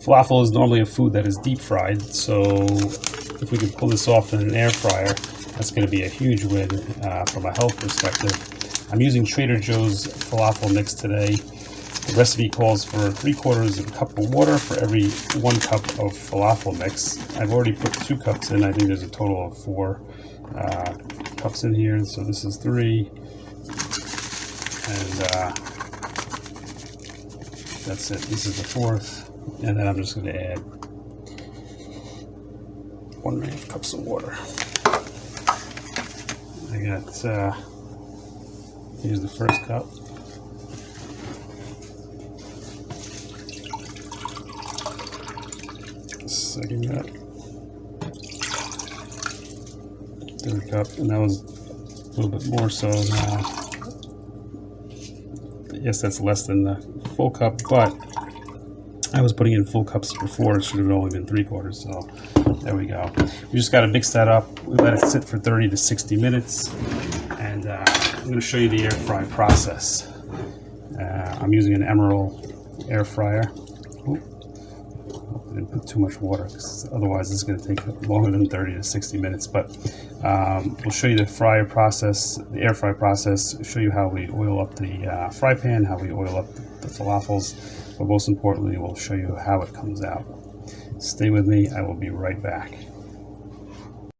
Falafel is normally a food that is deep fried, so if we can pull this off in an air fryer, that's going to be a huge win from a health perspective. I'm using Trader Joe's falafel mix today. The recipe calls for 3/4 cup of water for every 1 cup of falafel mix. I've already put 2 cups in. I think there's a total of 4 cups in here, so this is 3, and that's it. This is the 4th, and then I'm just going to add 1.5 cups of water. I got here's the first cup. Second cup. Third cup, and that was a little bit more, so now yes, that's less than the full cup, but I was putting in full cups before. It should have only been 3/4, so there we go. We just got to mix that up. We let it sit for 30 to 60 minutes, and I'm going to show you the air fry process. I'm using an Emeril air fryer. Oop. I didn't put too much water, because otherwise it's going to take longer than 30 to 60 minutes, but we'll show you the fryer process, the air fry process, show you how we oil up the fry pan, how we oil up the falafels, but most importantly, we'll show you how it comes out. Stay with me, I will be right back.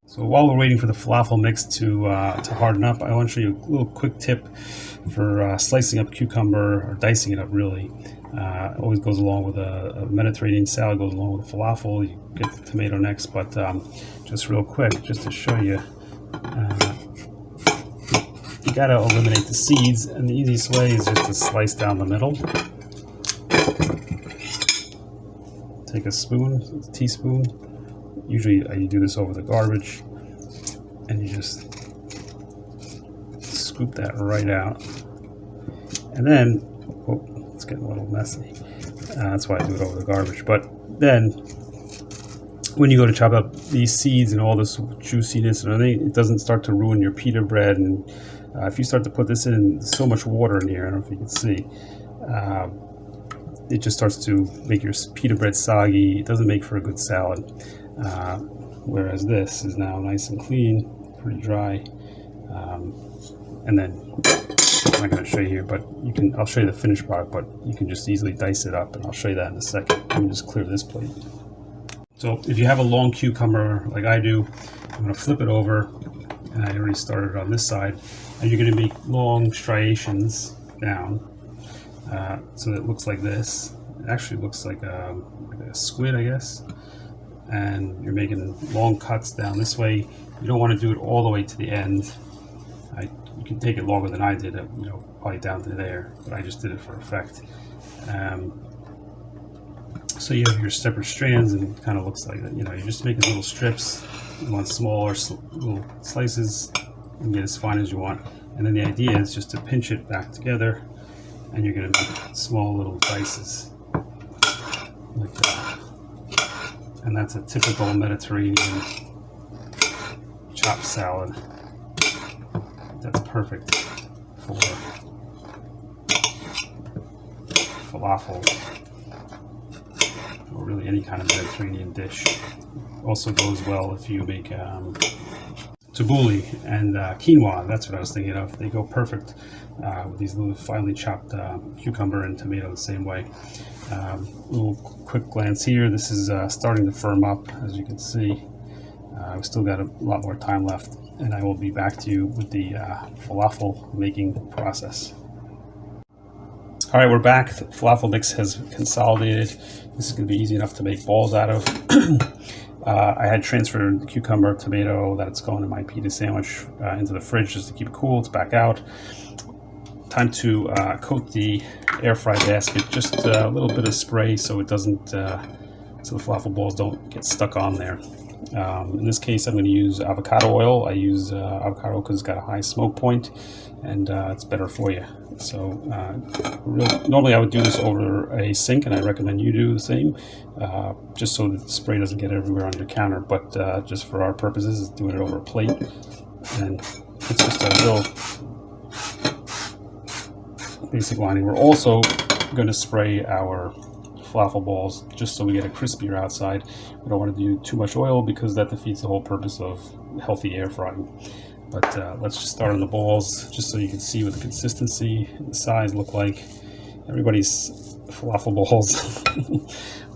So while we're waiting for the falafel mix to harden up, I want to show you a little quick tip for slicing up cucumber, or dicing it up really. Always goes along with a Mediterranean salad, goes along with falafel. You get the tomato next, but just real quick, just to show you, you gotta eliminate the seeds, and the easiest way is just to slice down the middle. Take a spoon, a teaspoon. Usually you do this over the garbage, and you just scoop that right out. And then, oh, it's getting a little messy. That's why I do it over the garbage. But then, when you go to chop up these seeds and all this juiciness and everything, it doesn't start to ruin your pita bread. And if you start to put this in, so much water in here, I don't know if you can see, it just starts to make your pita bread soggy. It doesn't make for a good salad. Whereas this is now nice and clean, pretty dry. And then, I'm not going to show you here, but you can, I'll show you the finished product, but you can just easily dice it up, and I'll show you that in a second. Let me just clear this plate. So if you have a long cucumber like I do, I'm going to flip it over, and I already started on this side, and you're going to make long striations down, so that it looks like this. It actually looks like a squid, I guess. And you're making long cuts down this way. You don't want to do it all the way to the end. You can take it longer than I did, probably down to there, but I just did it for effect. So you have your separate strands, and it kind of looks like that. You're just making little strips. You want smaller little slices, and get as fine as you want. And then the idea is just to pinch it back together, and you're going to make small little dices like that. And that's a typical Mediterranean chopped salad. That's perfect for falafel, or really any kind of Mediterranean dish. Also goes well if you make tabbouleh and quinoa. That's what I was thinking of. They go perfect with these little finely chopped cucumber and tomato the same way. Little quick glance here. This is starting to firm up, as you can see. We've still got a lot more time left, and I will be back to you with the falafel making process. All right, we're back. The falafel mix has consolidated. This is going to be easy enough to make balls out of. I had transferred the cucumber, tomato that's going in my pita sandwich into the fridge just to keep it cool. It's back out. Time to coat the air fry basket. Just a little bit of spray so it doesn't, so the falafel balls don't get stuck on there. In this case, I'm going to use avocado oil. I use avocado because it's got a high smoke point, and it's better for you. So normally I would do this over a sink, and I recommend you do the same, just so that the spray doesn't get everywhere on your counter. But just for our purposes, doing it over a plate, and it's just a real basic lining. We're also going to spray our falafel balls just so we get a crispier outside. We don't want to do too much oil because that defeats the whole purpose of healthy air frying. But let's just start on the balls just so you can see what the consistency and the size look like. Everybody's falafel balls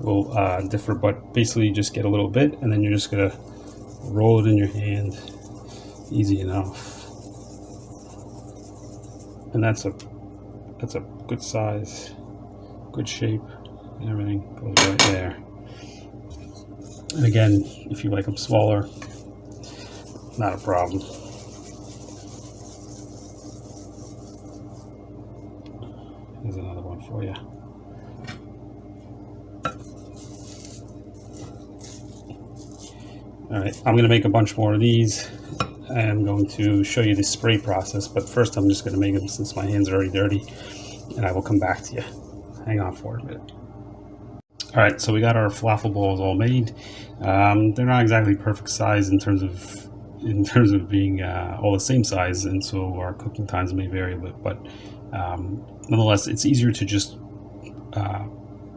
will differ, but basically you just get a little bit and then you're just gonna roll it in your hand. Easy enough. And that's a good size, good shape, and everything goes right there. And again, if you like them smaller, not a problem. Here's another one for you. All right, I'm going to make a bunch more of these. I'm going to show you the spray process, but first I'm just going to make them since my hands are already dirty, and I will come back to you. Hang on for a minute. All right, so we got our falafel balls all made. They're not exactly perfect size in terms of being all the same size, and so our cooking times may vary a bit, but nonetheless, it's easier to just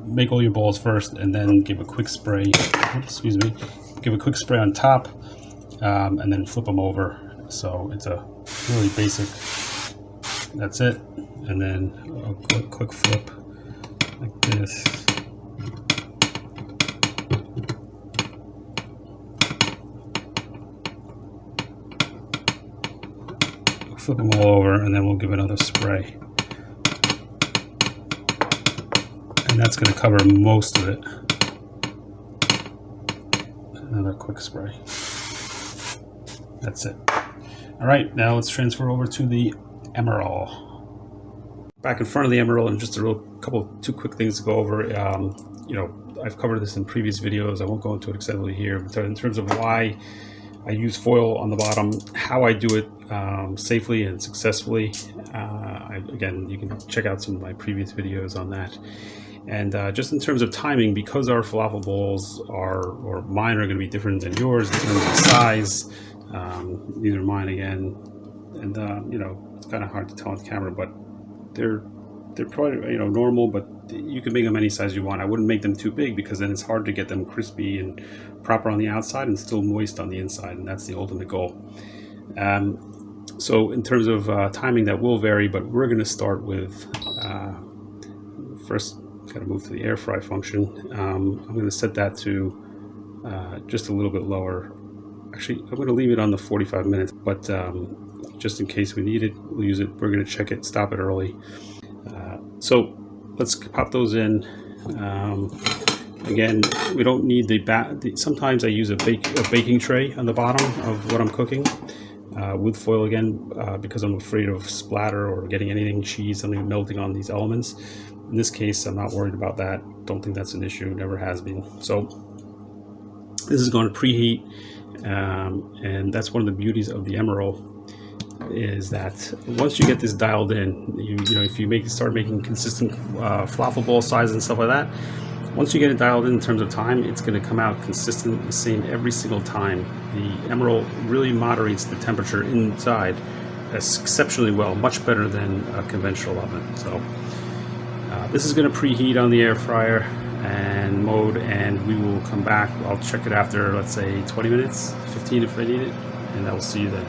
make all your balls first and then give a quick spray. Excuse me. Give a quick spray on top, and then flip them over. So it's a really basic. That's it, and then a quick flip like this. Flip them all over, and then we'll give another spray. And that's going to cover most of it. Another quick spray. That's it. All right, now let's transfer over to the Emeril. Back in front of the Emeril, and just two quick things to go over. You know, I've covered this in previous videos. I won't go into it extensively here. But in terms of why I use foil on the bottom, how I do it safely and successfully. Again, you can check out some of my previous videos on that. And just in terms of timing, because our falafel balls or mine are going to be different than yours in terms of size. These are mine again, and you know, it's kind of hard to tell on camera, but they're probably, you know, normal, but you can make them any size you want. I wouldn't make them too big because then it's hard to get them crispy and proper on the outside and still moist on the inside, and that's the ultimate goal. So in terms of timing, that will vary, but we're going to start with first. Got to move to the air fry function. I'm going to set that to just a little bit lower. Actually, I'm going to leave it on the 45 minutes, but just in case we need it, we'll use it. We're going to check it, stop it early. So let's pop those in. Again, we don't need sometimes I use a baking tray on the bottom of what I'm cooking with foil again, because I'm afraid of splatter or getting anything, cheese, something melting on these elements. In this case, I'm not worried about that. Don't think that's an issue, never has been. So this is going to preheat, and that's one of the beauties of the Emeril, is that once you get this dialed in, you know, if you start making consistent falafel ball size and stuff like that, once you get it dialed in terms of time, it's going to come out consistent, the same every single time. The Emeril really moderates the temperature inside exceptionally well, much better than a conventional oven. So this is going to preheat on the air fryer and mode, and we will come back. I'll check it after, let's say, 20 minutes, 15 if I need it, and I will see you then.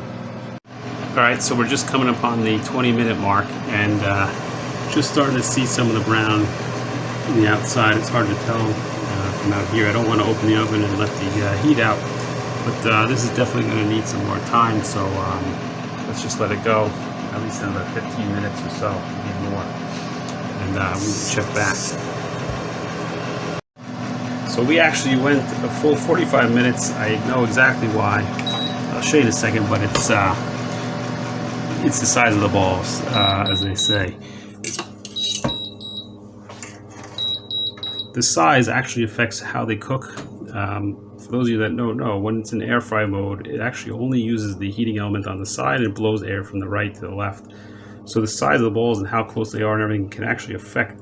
All right, so we're just coming up on the 20-minute mark, and just starting to see some of the brown on the outside. It's hard to tell from out here. I don't want to open the oven and let the heat out, but this is definitely going to need some more time, so let's just let it go, at least another 15 minutes or so, maybe more. And we'll check back. So we actually went a full 45 minutes. I know exactly why. I'll show you in a second, but it's the size of the balls, as they say. The size actually affects how they cook. For those of you that don't know, when it's in air fry mode, it actually only uses the heating element on the side and it blows air from the right to the left. So the size of the balls and how close they are and everything can actually affect,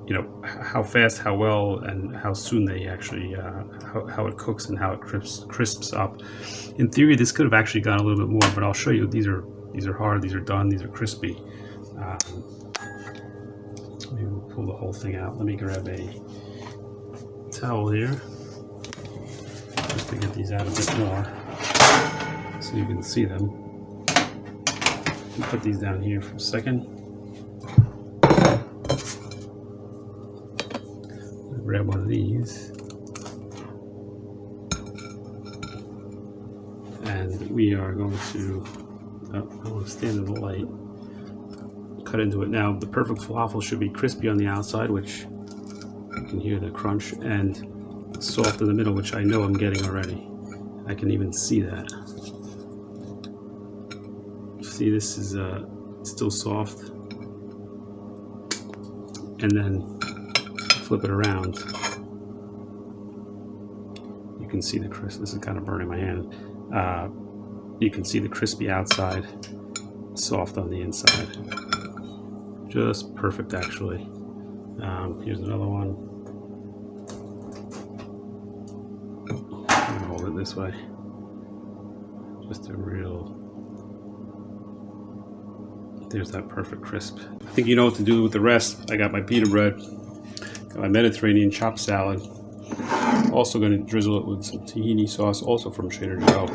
you know, how fast, how well, and how soon they actually, how it cooks and how it crisps up. In theory, this could have actually gone a little bit more, but I'll show you. These are hard, these are done, these are crispy. Maybe we'll pull the whole thing out. Let me grab a towel here just to get these out a bit more so you can see them. Put these down here for a second. Grab one of these. And we are going to, I want to stand in the light, cut into it. Now, the perfect falafel should be crispy on the outside, which you can hear the crunch, and soft in the middle, which I know I'm getting already. I can even see that. See, this is still soft. And then flip it around. You can see the crisp. This is kind of burning my hand. You can see the crispy outside, soft on the inside. Just perfect, actually. Here's another one. I'm gonna hold it this way. Just a real. There's that perfect crisp. I think you know what to do with the rest. I got my pita bread, got my Mediterranean chopped salad. Also going to drizzle it with some tahini sauce, also from Trader Joe.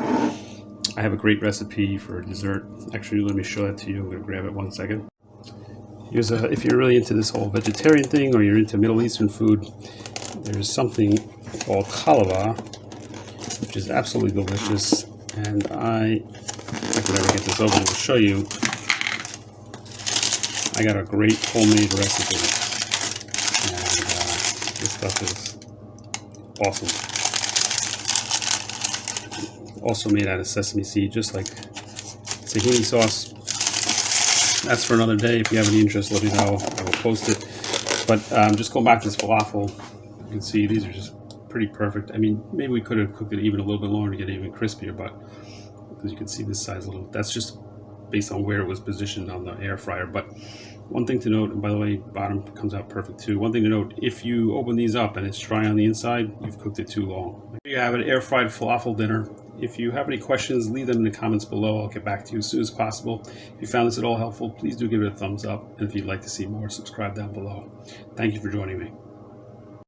I have a great recipe for dessert. Actually, let me show that to you. I'm going to grab it 1 second. Here's if you're really into this whole vegetarian thing, or you're into Middle Eastern food, there's something called halwa, which is absolutely delicious. And if I could ever get this open, I'll show you. I got a great homemade recipe, and this stuff is awesome. Also made out of sesame seed, just like tahini sauce. That's for another day. If you have any interest, let me know. I will post it. But just going back to this falafel, you can see these are just pretty perfect. I mean, maybe we could have cooked it even a little bit longer to get it even crispier, but because you can see this size little, that's just based on where it was positioned on the air fryer. But one thing to note, and by the way, bottom comes out perfect too. One thing to note, if you open these up and it's dry on the inside, you've cooked it too long. Here you have an air fried falafel dinner. If you have any questions, leave them in the comments below. I'll get back to you as soon as possible. If you found this at all helpful, please do give it a thumbs up. And if you'd like to see more, subscribe down below. Thank you for joining me.